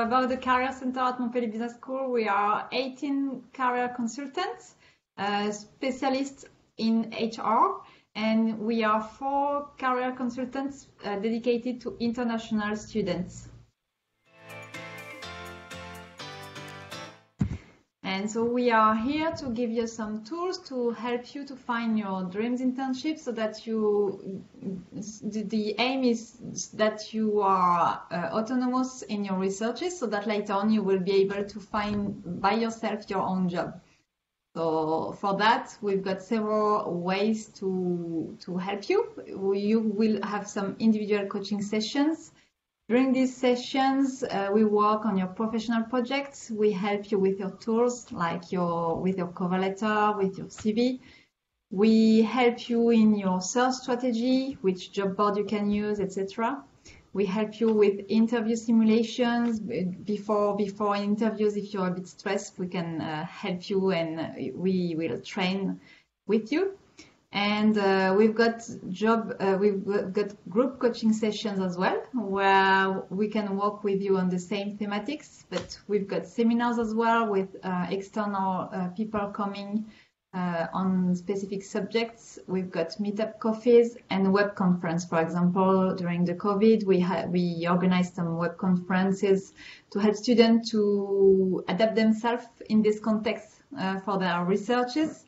about the Career Center at Montpellier Business School, we are 18 career consultants, specialists in HR, and we are 4 career consultants dedicated to international students. And so we are here to give you some tools to help you to find your dreams internship, so that the aim is that you are autonomous in your researches, so that later on you will be able to find by yourself your own job. So for that, we've got several ways to help you. You will have some individual coaching sessions. During these sessions, we work on your professional projects. We help you with your tools, like with your cover letter, with your CV. We help you in your search strategy, which job board you can use, etc. We help you with interview simulations. Before interviews, if you're a bit stressed, we can help you, and we will train with you. And we've got group coaching sessions as well, where we can work with you on the same thematics, but we've got seminars as well with external people coming on specific subjects. We've got meetup coffees and web conference. For example, during the COVID, we organized some web conferences to help students to adapt themselves in this context for their researches.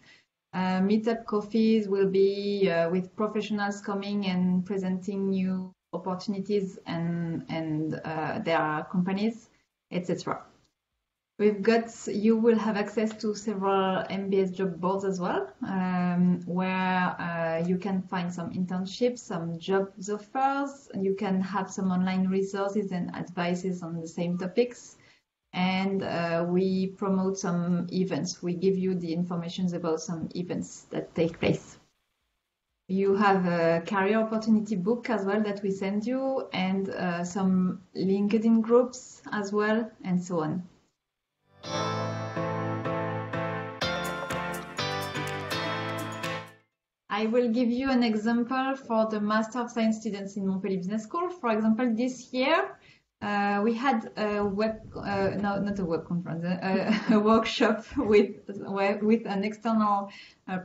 Meetup coffees will be with professionals coming and presenting new opportunities and their companies, etc. You will have access to several MBS job boards as well, where you can find some internships, some job offers, and you can have some online resources and advices on the same topics. And we promote some events. We give you the information about some events that take place. You have a career opportunity book as well that we send you, and some LinkedIn groups as well, and so on. I will give you an example for the Master of Science students in Montpellier Business School. For example, this year, we had a workshop with an external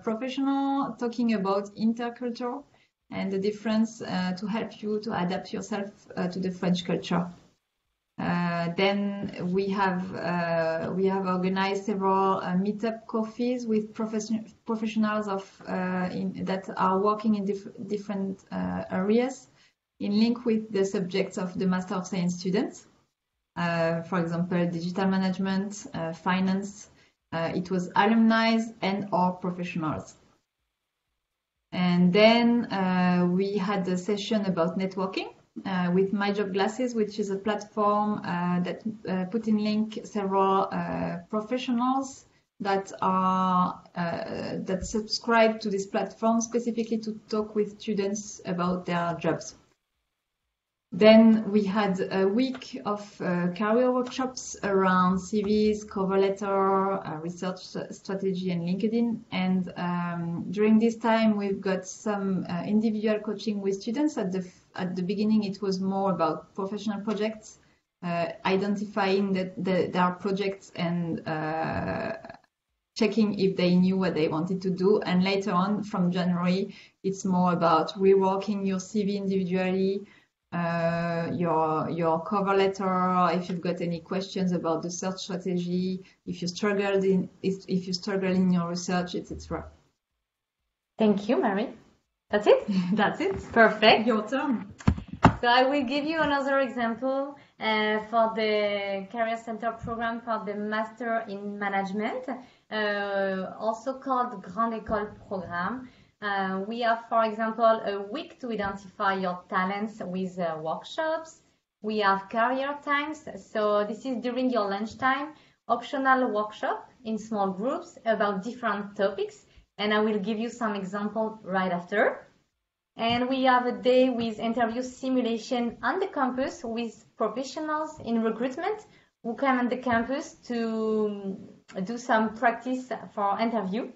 professional talking about interculture and the difference to help you to adapt yourself to the French culture. Then we have organized several meetup coffees with professionals that are working in different areas, in link with the subjects of the Master of Science students. For example, digital management, finance. It was alumni and/or professionals. And then we had a session about networking with My Job Glasses, which is a platform that put in link several professionals that subscribe to this platform specifically to talk with students about their jobs. Then we had a week of career workshops around CVs, cover letter, research strategy, and LinkedIn. And during this time, we've got some individual coaching with students. At the beginning, it was more about professional projects, identifying their projects and checking if they knew what they wanted to do. And later on, from January, it's more about reworking your CV individually, your cover letter, if you've got any questions about the search strategy, if you struggle in your research, etc. Thank you, Marie. That's it? That's it. Perfect. Your turn. So I will give you another example for the Career Center program for the Master in Management, also called Grande École Programme. We have, for example, a week to identify your talents with workshops. We have career times. So this is during your lunchtime, optional workshop in small groups about different topics. And I will give you some examples right after. And we have a day with interview simulation on the campus with professionals in recruitment who come on the campus to do some practice for interview.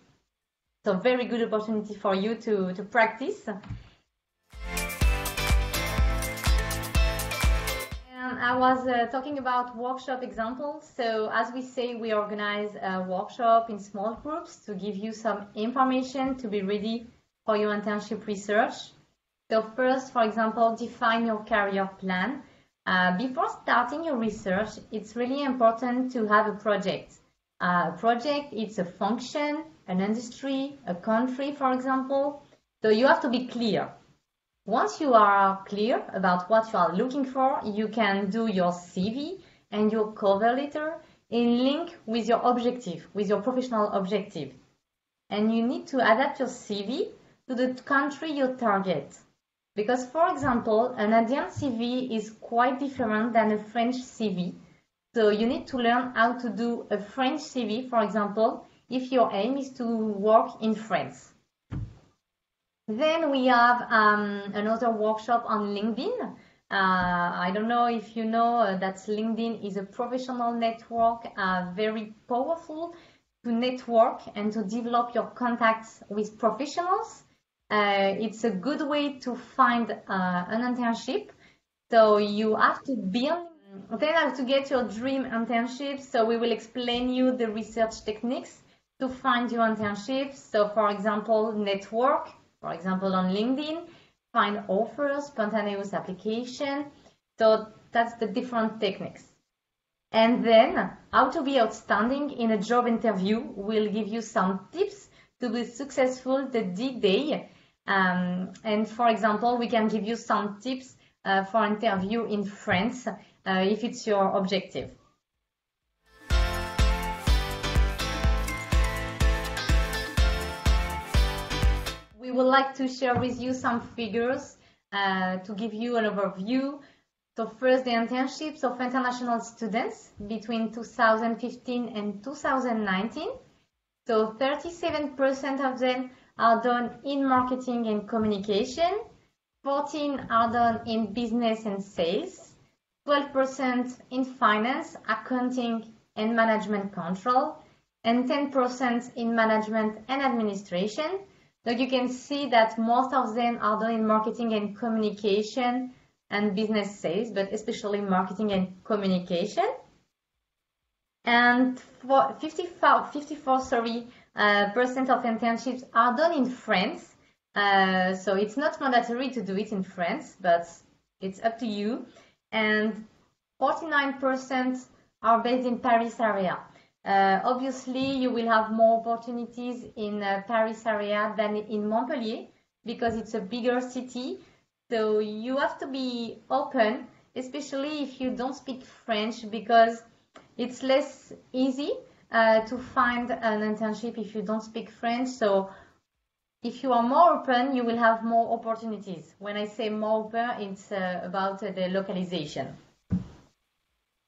So very good opportunity for you to practice. And I was talking about workshop examples. So as we say, we organize a workshop in small groups to give you some information to be ready for your internship research. So first, for example, define your career plan. Before starting your research, it's really important to have a project. A project, it's a function, an industry, a country, for example. So you have to be clear. Once you are clear about what you are looking for, you can do your CV and your cover letter in link with your objective, with your professional objective. And you need to adapt your CV to the country you target. Because, for example, an Indian CV is quite different than a French CV. So you need to learn how to do a French CV, for example, if your aim is to work in France. Then we have another workshop on LinkedIn. I don't know if you know that LinkedIn is a professional network, very powerful to network and to develop your contacts with professionals. It's a good way to find an internship. So you have to build, then how to get your dream internship. So we will explain you the research techniques to find your internship. So for example, network. For example, on LinkedIn, find offers, spontaneous application. So that's the different techniques. And then how to be outstanding in a job interview. We'll give you some tips to be successful the D-Day. And for example, we can give you some tips for interview in France if it's your objective. We would like to share with you some figures to give you an overview. So first, the internships of international students between 2015 and 2019. So 37% of them are done in marketing and communication, 14% are done in business and sales, 12% in finance, accounting and management control, and 10% in management and administration. So you can see that most of them are done in marketing and communication and business sales, but especially marketing and communication. And for 54% of internships are done in France. So it's not mandatory to do it in France, but it's up to you. And 49% are based in Paris area. Obviously, you will have more opportunities in Paris area than in Montpellier because it's a bigger city. So you have to be open, especially if you don't speak French, because it's less easy to find an internship if you don't speak French. So if you are more open, you will have more opportunities. When I say more open, it's about the localization.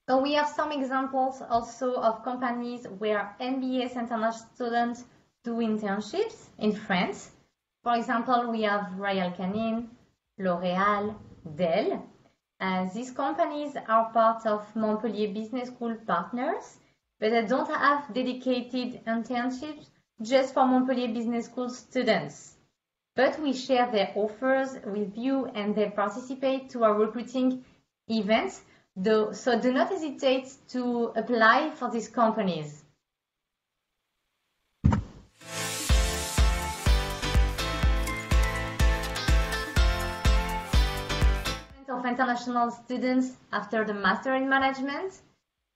So we have some examples also of companies where MBS international students do internships in France. For example, we have Royal Canin, L'Oréal, Dell. These companies are part of Montpellier Business School partners, but they don't have dedicated internships just for Montpellier Business School students. But we share their offers with you and they participate to our recruiting events. So do not hesitate to apply for these companies. Of international students after the Master in Management.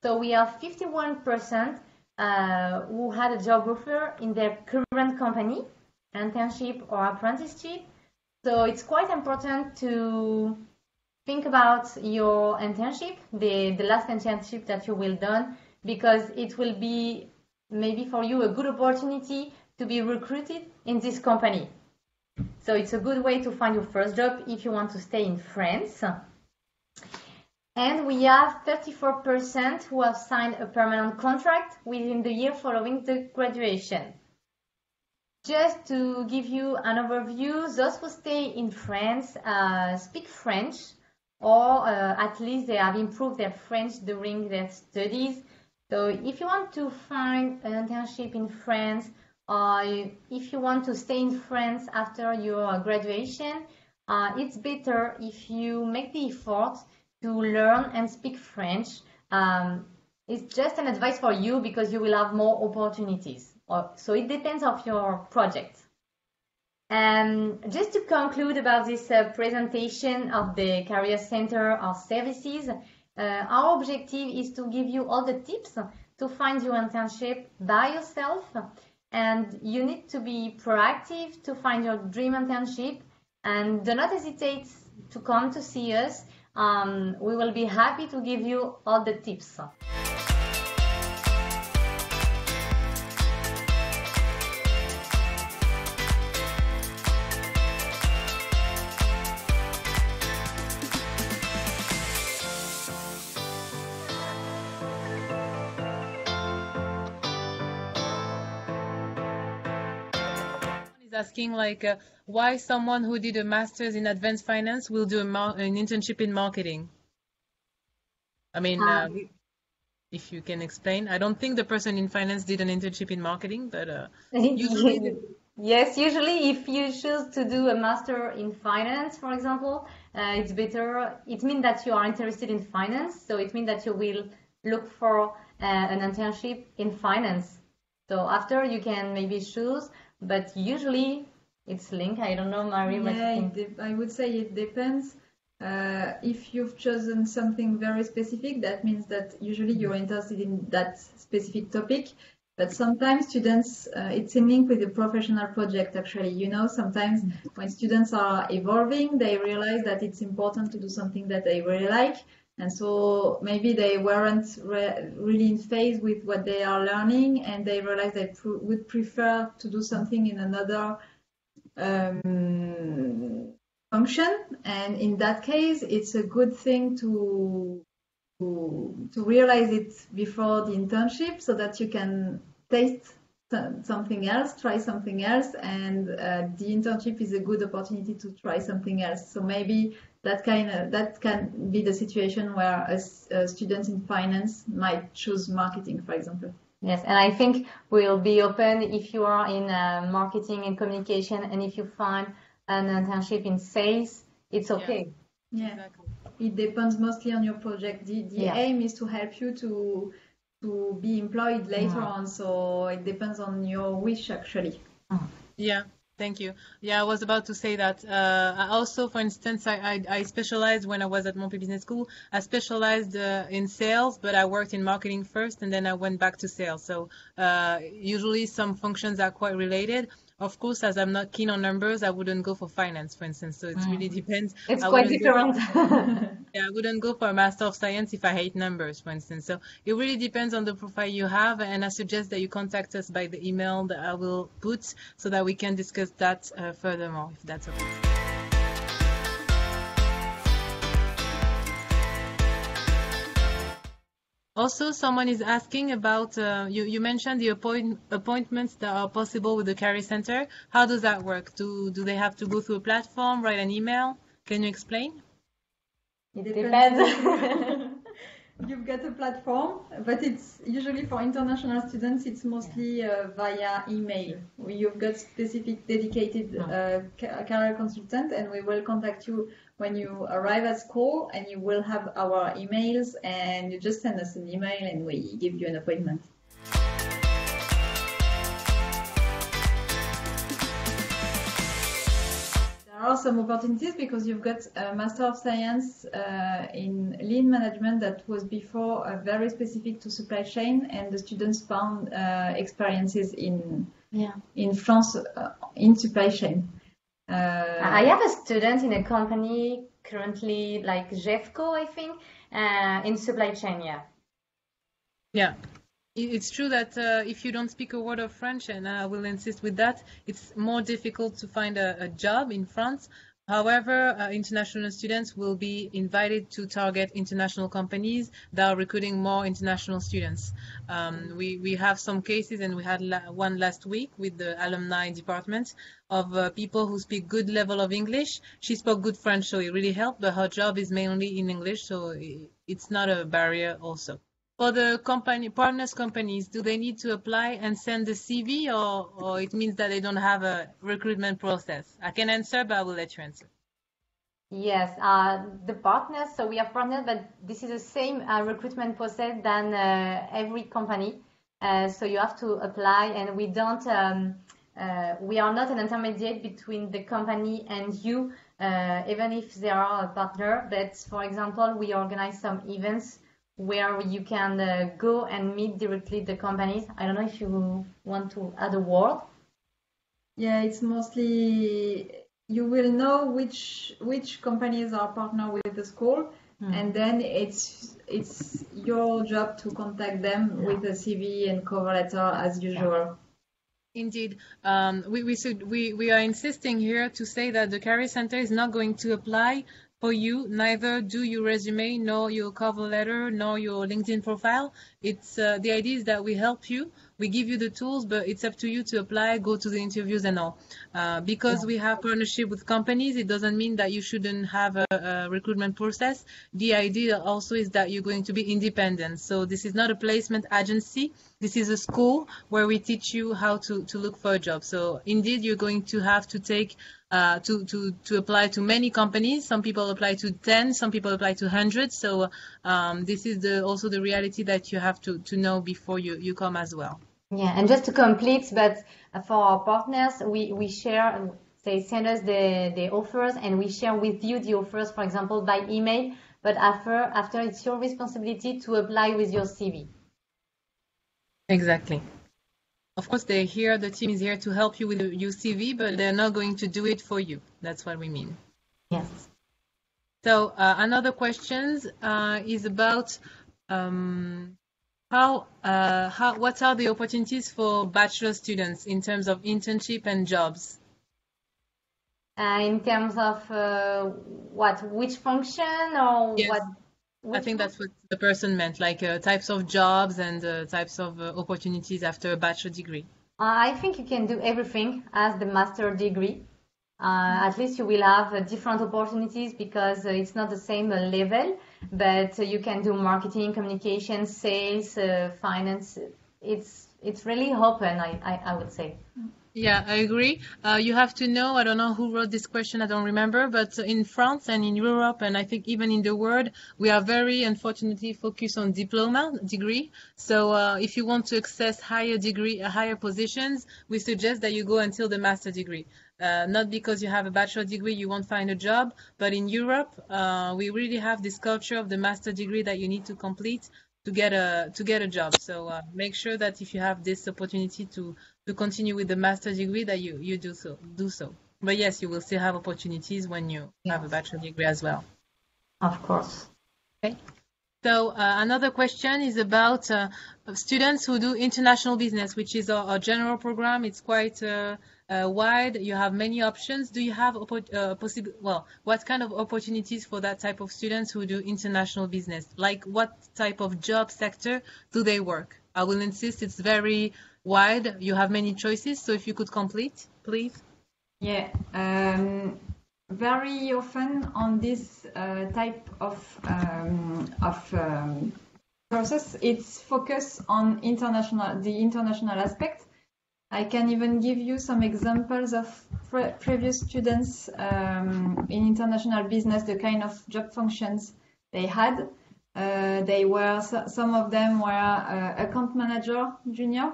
So we have 51% who had a job offer in their current company, internship or apprenticeship. So it's quite important to think about your internship, the last internship that you will done, because it will be maybe for you a good opportunity to be recruited in this company. So it's a good way to find your first job if you want to stay in France. And we have 34% who have signed a permanent contract within the year following the graduation. Just to give you an overview, those who stay in France speak French, or at least they have improved their French during their studies. So if you want to find an internship in France, or if you want to stay in France after your graduation, it's better if you make the effort to learn and speak French. It's just an advice for you because you will have more opportunities. So it depends of your project. And just to conclude about this presentation of the Career Center or services, our objective is to give you all the tips to find your internship by yourself. And you need to be proactive to find your dream internship. And do not hesitate to come to see us. We will be happy to give you all the tips. Asking why someone who did a master's in advanced finance will do an internship in marketing. I mean, if you can explain. I don't think the person in finance did an internship in marketing, but usually yes, usually if you choose to do a master in finance, for example, it's better. It means that you are interested in finance, so it means that you will look for an internship in finance. So after you can maybe choose. But usually it's linked. I don't know, Marie, what you think? I would say it depends. If you've chosen something very specific, that means that usually you're interested in that specific topic. But sometimes students, it's in link with the professional project, actually. You know, sometimes when students are evolving, they realize that it's important to do something that they really like. And so maybe they weren't really in phase with what they are learning, and they realize they would prefer to do something in another function. And in that case, it's a good thing to realize it before the internship, so that you can taste something else, try something else, and the internship is a good opportunity to try something else. So maybe that can be the situation where a student in finance might choose marketing, for example. Yes, and I think we'll be open if you are in marketing and communication, and if you find an internship in sales, it's okay. Yeah, exactly. It depends mostly on your project. The aim is to help you to be employed later on, so it depends on your wish, actually. Yeah. Thank you. Yeah, I was about to say that. I also, for instance, I specialized when I was at Montpellier Business School. I specialized in sales, but I worked in marketing first, and then I went back to sales. So usually some functions are quite related. Of course, as I'm not keen on numbers, I wouldn't go for finance, for instance. So it really depends. It's quite different. Yeah, I wouldn't go for a Master of Science if I hate numbers, for instance. So it really depends on the profile you have, and I suggest that you contact us by the email that I will put so that we can discuss that furthermore, if that's okay. Also, someone is asking about, you mentioned the appointments that are possible with the Career Center. How does that work? Do they have to go through a platform, write an email? Can you explain? It depends. You've got a platform, but it's usually for international students, it's mostly via email. You've got specific dedicated career consultant, and we will contact you when you arrive at school, and you will have our emails, and you just send us an email and we give you an appointment. There are some opportunities because you've got a Master of Science in Lean Management that was before very specific to supply chain, and the students found experiences in France in supply chain. I have a student in a company currently, like Jeffco, I think, in supply chain. Yeah. It's true that if you don't speak a word of French, and I will insist with that, it's more difficult to find a job in France. However, international students will be invited to target international companies that are recruiting more international students. We have some cases, and we had one last week with the alumni department of people who speak good level of English. She spoke good French, so it really helped, but her job is mainly in English, so it's not a barrier also. For the partners companies, do they need to apply and send the CV, or it means that they don't have a recruitment process? I can answer, but I will let you answer. Yes, the partners, so we have partners, but this is the same recruitment process than every company. So you have to apply, and we don't, we are not an intermediate between the company and you, even if they are a partner. But for example, we organize some events where you can go and meet directly the companies. I don't know if you want to add a word. Yeah, it's mostly you will know which companies are partner with the school, and then it's your job to contact them with a CV and cover letter as usual. Indeed. We are insisting here to say that the Career Center is not going to apply for you, neither do your resume, nor your cover letter, nor your LinkedIn profile. It's the idea is that we help you, we give you the tools, but it's up to you to apply, go to the interviews and all. Because we have partnership with companies, it doesn't mean that you shouldn't have a recruitment process. The idea also is that you're going to be independent. So this is not a placement agency. This is a school where we teach you how to look for a job. So indeed, you're going to have to take to apply to many companies. Some people apply to 10, some people apply to 100. So this is also the reality that you have to know before you come as well. Yeah, and just to complete, but for our partners, we share, they send us the offers, and we share with you the offers, for example, by email. But after it's your responsibility to apply with your CV. Exactly. Of course, they're here. The team is here to help you with your CV, but they're not going to do it for you. That's what we mean. Yes. So another question is about what are the opportunities for bachelor students in terms of internship and jobs? In terms of which function or yes. what? I think that's what the person meant, like types of jobs and types of opportunities after a bachelor degree. I think you can do everything as the master degree. At least you will have different opportunities because it's not the same level, but you can do marketing, communication, sales, finance. It's really open, I would say. Yeah, I agree. You have to know, I don't know who wrote this question, I don't remember, but in France and in Europe, and I think even in the world, we are very unfortunately focused on degree. So if you want to access higher positions, we suggest that you go until the master degree. Not because you have a bachelor degree, you won't find a job, but in Europe, we really have this culture of the master degree that you need to complete to get a job. So make sure that if you have this opportunity to continue with the master's degree, that you do so. But yes, you will still have opportunities when you have a bachelor degree as well. Of course. Okay. So another question is about students who do international business, which is our general program. It's quite wide. You have many options. Do you have what kind of opportunities for that type of students who do international business? Like what type of job sector do they work? I will insist it's very wide. You have many choices. So if you could complete, please. Yeah. Very often on this type of process, it's focused on the international aspect. I can even give you some examples of previous students in international business, the kind of job functions they had. Some of them were account manager, junior,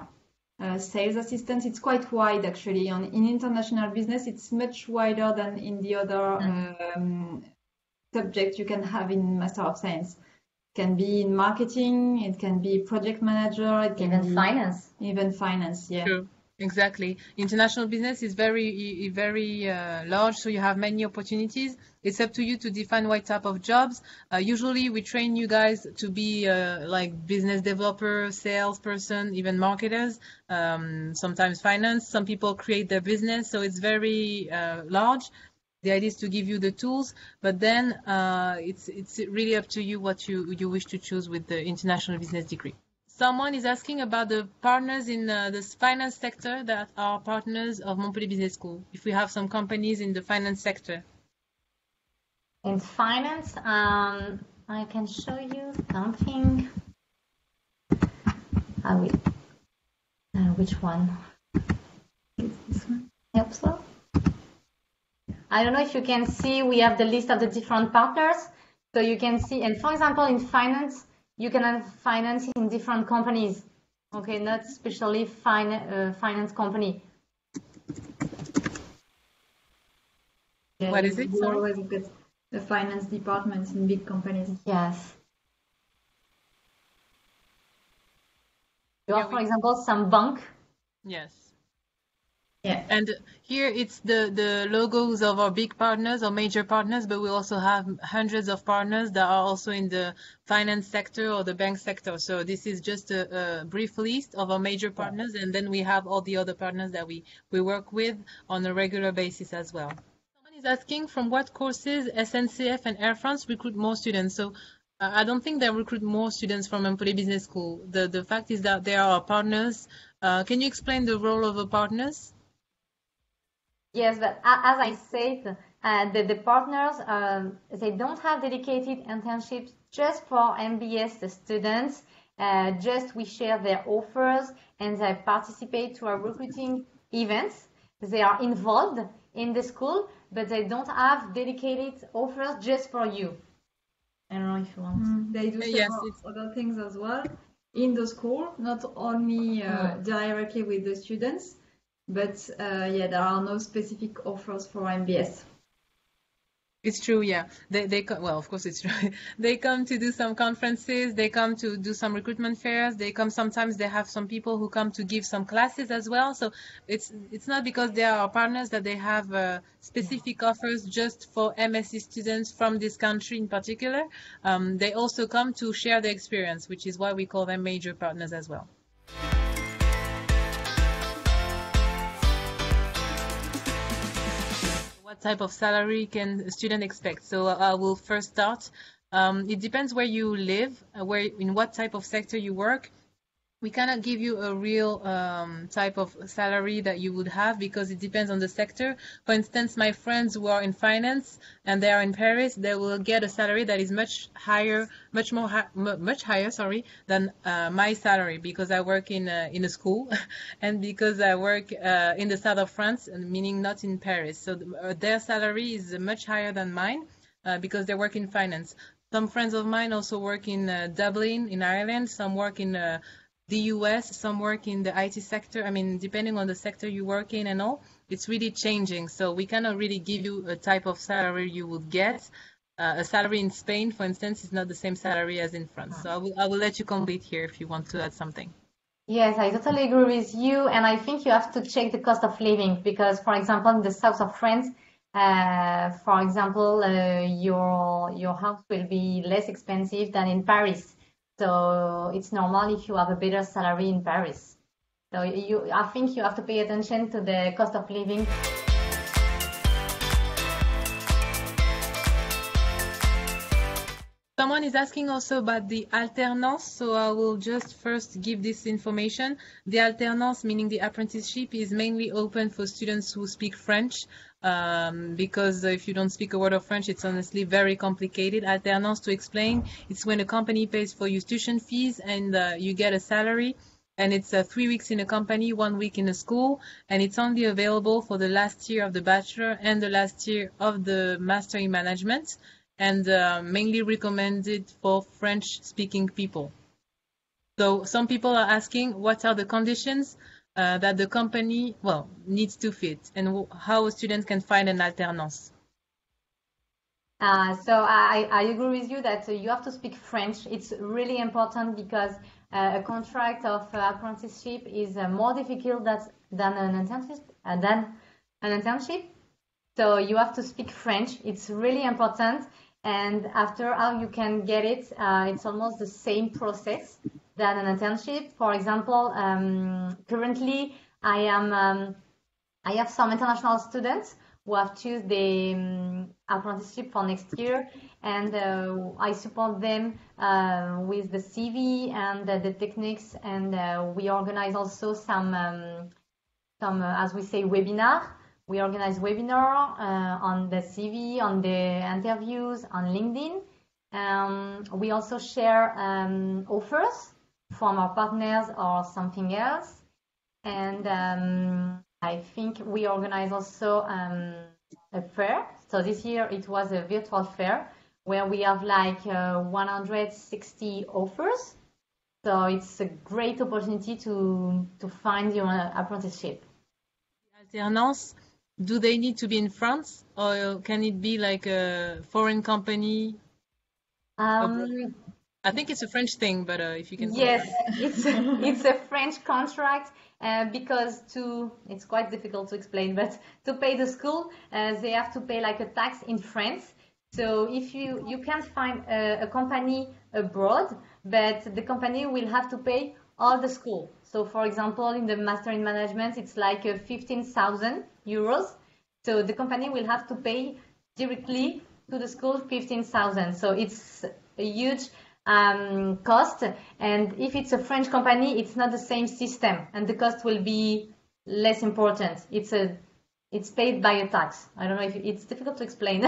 sales assistant. It's quite wide actually. In international business, it's much wider than in the other subject you can have in Master of Science. It can be in marketing, it can be project manager, it can be finance. Even finance, yeah. True. Exactly. International business is very, very large, so you have many opportunities. It's up to you to define what type of jobs. Usually we train you guys to be like business developer, salesperson, even marketers, sometimes finance. Some people create their business, so it's very large. The idea is to give you the tools, but then it's really up to you what you wish to choose with the international business degree. Someone is asking about the partners in the finance sector that are partners of Montpellier Business School. If we have some companies in the finance sector. In finance, I can show you something. I will. Which one? This one. Yep, so. I don't know if you can see, we have the list of the different partners. So you can see, and for example, in finance, you can have finance in different companies. Okay, not especially finance company. What is it? You always get the finance departments in big companies. Yes. You have, for example, some bank. Yes. Yeah. And here it's the logos of our big partners or major partners, but we also have hundreds of partners that are also in the finance sector or the bank sector. So this is just a brief list of our major partners, and then we have all the other partners that we work with on a regular basis as well. Someone is asking from what courses SNCF and Air France recruit more students. So I don't think they recruit more students from Empoli Business School. The fact is that they are our partners. Can you explain the role of the partners? Yes, but as I said, the partners, they don't have dedicated internships just for MBS students. Just we share their offers and they participate to our recruiting events. They are involved in the school, but they don't have dedicated offers just for you. I don't know if you want. They do several other things as well in the school, not only directly with the students. But yeah, there are no specific offers for MBS. It's true, yeah. They well, of course it's true. They come to do some conferences. They come to do some recruitment fairs. They come sometimes. They have some people who come to give some classes as well. So it's not because they are our partners that they have specific offers just for MSc students from this country in particular. They also come to share their experience, which is why we call them major partners as well. What type of salary can a student expect? So I will first start. It depends where you live, in what type of sector you work. We cannot give you a real type of salary that you would have because it depends on the sector. For instance, my friends who are in finance and they are in Paris, they will get a salary that is much higher, than my salary because I work in a school and because I work in the south of France, meaning not in Paris. So their salary is much higher than mine because they work in finance. Some friends of mine also work in Dublin, in Ireland. Some work in the US, some work in the IT sector. I mean, depending on the sector you work in and all, it's really changing. So we cannot really give you a type of salary you would get. A salary in Spain, for instance, is not the same salary as in France. So I will let you complete here if you want to add something. Yes, I totally agree with you. And I think you have to check the cost of living because, for example, in the south of France, for example, your house will be less expensive than in Paris. So it's normal if you have a better salary in Paris. So I think you have to pay attention to the cost of living. Someone is asking also about the alternance, so I will just first give this information. The alternance, meaning the apprenticeship, is mainly open for students who speak French. Because if you don't speak a word of French, it's honestly very complicated. Alternance, to explain, it's when a company pays for your tuition fees and you get a salary, and it's 3 weeks in a company, 1 week in a school, and it's only available for the last year of the bachelor and the last year of the master in management, and mainly recommended for French-speaking people. So some people are asking, what are the conditions that the company, needs to fit, and how a student can find an alternance? So I agree with you that you have to speak French. It's really important because a contract of apprenticeship is more difficult than an internship. So you have to speak French. It's really important. And after how you can get it, it's almost the same process than an internship. For example, currently I have some international students who have chosen the apprenticeship for next year, and I support them with the CV and the techniques, and we organize also some as we say, webinar. We organize webinar on the CV, on the interviews, on LinkedIn. We also share offers from our partners or something else. And I think we organize also a fair. So this year it was a virtual fair where we have like 160 offers. So it's a great opportunity to find your apprenticeship. Alternance, do they need to be in France or can it be like a foreign company? I think it's a French thing, but if you can. Yes, it's a French contract because it's quite difficult to explain, but to pay the school, they have to pay like a tax in France. So if you can't find a company abroad, but the company will have to pay all the school. So for example, in the Master in Management, it's like 15,000 euros. So the company will have to pay directly to the school 15,000. So it's a huge cost, and if it's a French company, it's not the same system, and the cost will be less important. It's paid by a tax. I don't know if it's difficult to explain.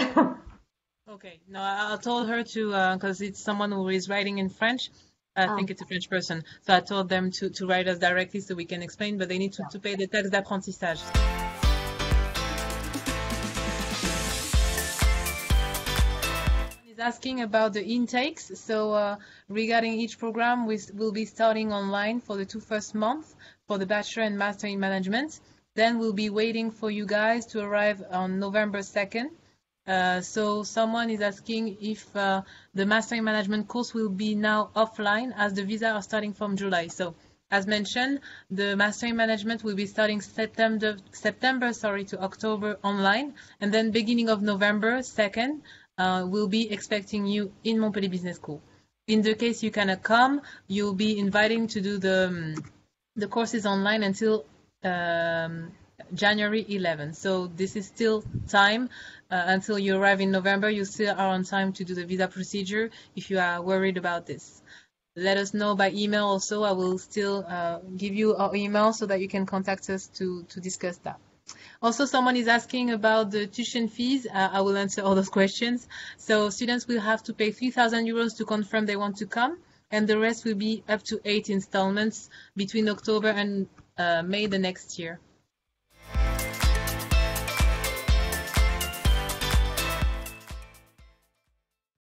Okay, no, I told her to because it's someone who is writing in French. I think it's a French person, so I told them to write us directly so we can explain, but they need to pay the taxe d'apprentissage. Asking about the intakes. So regarding each program, we'll be starting online for the 2 first months for the Bachelor and Master in Management. Then we'll be waiting for you guys to arrive on November 2nd. So someone is asking if the Master in Management course will be now offline as the visa are starting from July. So as mentioned, the Master in Management will be starting September to October online, and then beginning of November 2nd, we'll be expecting you in Montpellier Business School. In the case you cannot come, you'll be inviting to do the courses online until January 11th. So this is still time until you arrive in November. You still are on time to do the visa procedure if you are worried about this. Let us know by email also. I will still give you our email so that you can contact us to discuss that. Also, someone is asking about the tuition fees. I will answer all those questions. So students will have to pay 3,000 euros to confirm they want to come, and the rest will be up to 8 installments between October and May the next year.